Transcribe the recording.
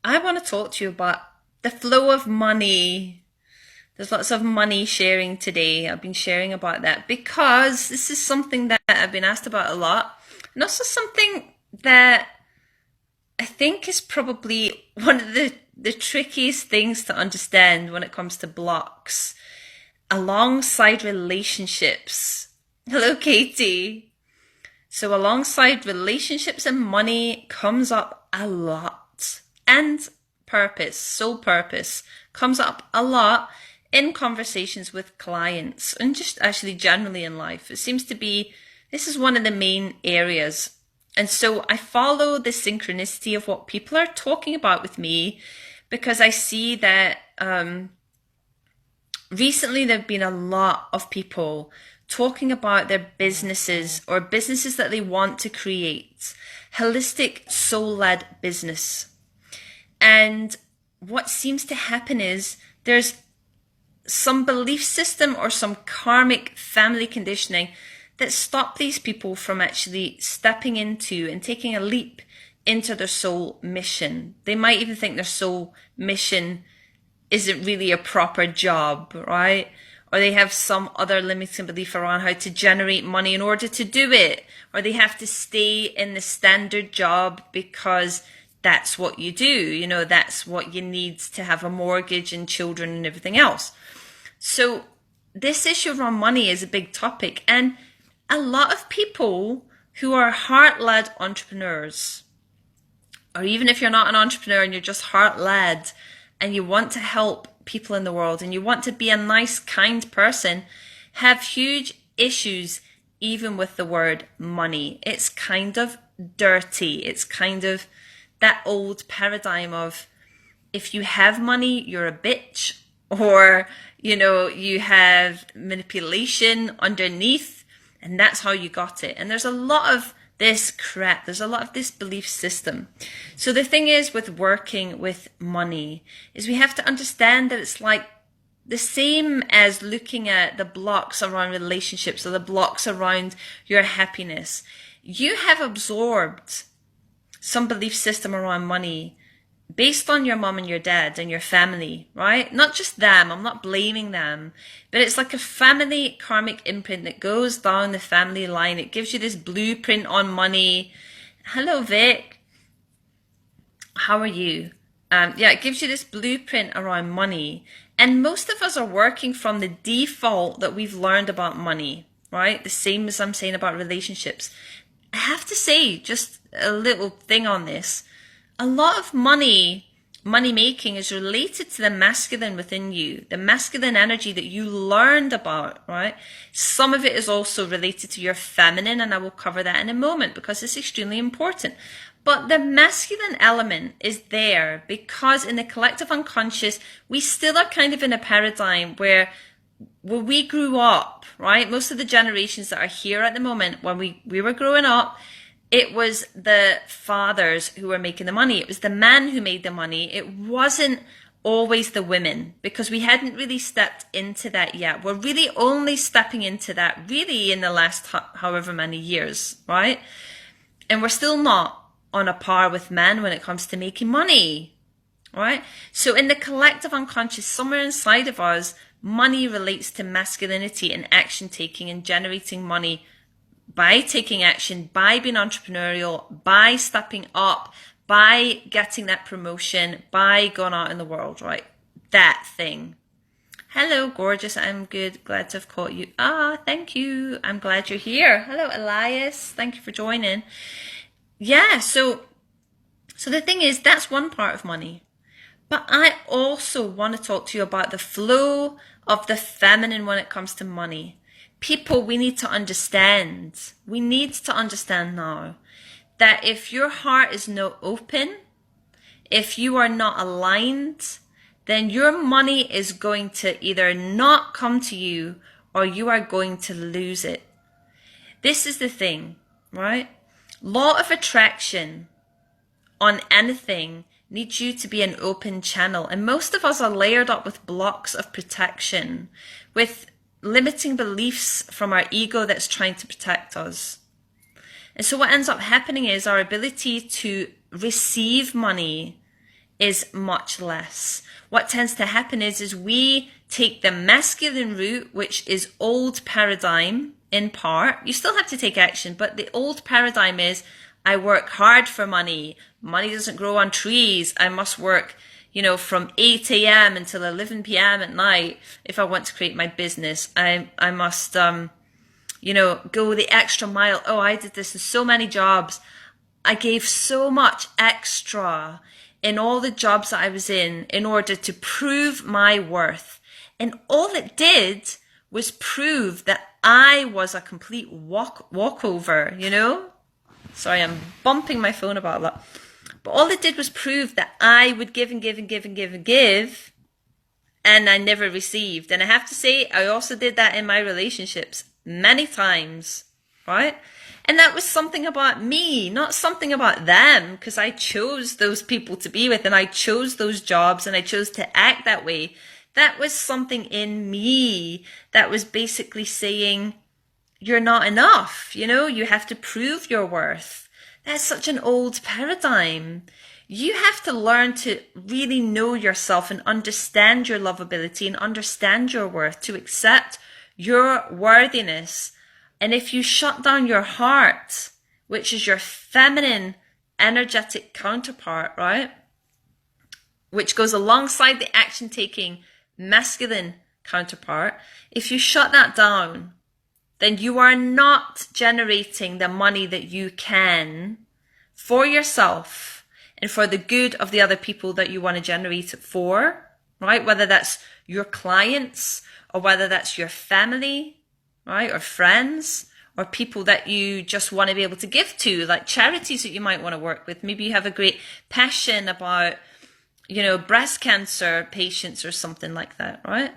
I want to talk to you about the flow of money. There's lots of money sharing today. I've been sharing about that because this is something that I've been asked about a lot, and also something that I think is probably one of the trickiest things to understand when it comes to blocks alongside relationships. Hello, Katie. So, alongside relationships and money comes up a lot. And purpose, soul purpose, comes up a lot in conversations with clients and just actually generally in life. It seems to be this is one of the main areas. And so I follow the synchronicity of what people are talking about with me because I see that recently there have been a lot of people talking about their businesses or businesses that they want to create, holistic soul-led business. And what seems to happen is there's some belief system or some karmic family conditioning that stop these people from actually stepping into and taking a leap into their soul mission. They might even think their soul mission isn't really a proper job, right? Or they have some other limiting belief around how to generate money in order to do it. Or they have to stay in the standard job because that's what you do. You know, that's what you need to have a mortgage and children and everything else. So this issue around money is a big topic. And a lot of people who are heart-led entrepreneurs, or even if you're not an entrepreneur and you're just heart-led, and you want to help people in the world and you want to be a nice, kind person, have huge issues even with the word money. It's kind of dirty. It's kind of that old paradigm of if you have money, you're a bitch, or, you know, you have manipulation underneath, and that's how you got it. And there's a lot of this crap. There's a lot of this belief system. So the thing is with working with money is we have to understand that it's like the same as looking at the blocks around relationships or the blocks around your happiness. You have absorbed some belief system around money based on your mom and your dad and your family, right? Not just them, I'm not blaming them, but it's like a family karmic imprint that goes down the family line. It gives you this blueprint on money. Hello, Vic. How are you? It gives you this blueprint around money. And most of us are working from the default that we've learned about money, right? The same as I'm saying about relationships. I have to say, just a little thing on this. A lot of money making is related to the masculine within you, the masculine energy that you learned about, right? Some of it is also related to your feminine, and I will cover that in a moment because it's extremely important. But the masculine element is there because in the collective unconscious, we still are kind of in a paradigm where when we grew up, right? Most of the generations that are here at the moment, when we were growing up, it was the fathers who were making the money. It was the man who made the money. It wasn't always the women because we hadn't really stepped into that yet. We're really only stepping into that really in the last however many years, right? And we're still not on a par with men when it comes to making money, right? So in the collective unconscious, somewhere inside of us, money relates to masculinity and action taking and generating money by taking action, by being entrepreneurial, by stepping up, by getting that promotion, by going out in the world, right? That thing. Hello, gorgeous. I'm good. Glad to have caught you. Thank you. I'm glad you're here. Hello, Elias. Thank you for joining. Yeah, so the thing is, that's one part of money. But I also want to talk to you about the flow of the feminine when it comes to money. People, we need to understand. We need to understand now that if your heart is not open, if you are not aligned, then your money is going to either not come to you or you are going to lose it. This is the thing, right? Law of attraction on anything needs you to be an open channel. And most of us are layered up with blocks of protection, with limiting beliefs from our ego that's trying to protect us. And so what ends up happening is our ability to receive money is much less. What tends to happen is we take the masculine route, which is old paradigm in part. You still have to take action, but the old paradigm is I work hard for money. Money doesn't grow on trees. I must work, from 8 a.m. until 11 p.m. at night if I want to create my business. I must, go the extra mile. Oh, I did this in so many jobs. I gave so much extra in all the jobs that I was in order to prove my worth. And all it did was prove that I was a complete walkover, Sorry, I'm bumping my phone about that. But all it did was prove that I would give and give and give and give and give, and I never received. And I have to say, I also did that in my relationships many times, right? And that was something about me, not something about them, because I chose those people to be with and I chose those jobs and I chose to act that way. That was something in me that was basically saying, you're not enough, you have to prove your worth. That's such an old paradigm. You have to learn to really know yourself and understand your lovability and understand your worth, to accept your worthiness. And if you shut down your heart, which is your feminine energetic counterpart, right? Which goes alongside the action taking masculine counterpart. If you shut that down, then you are not generating the money that you can for yourself and for the good of the other people that you want to generate it for, right? Whether that's your clients or whether that's your family, right? Or friends or people that you just want to be able to give to, like charities that you might want to work with. Maybe you have a great passion about, breast cancer patients or something like that, right?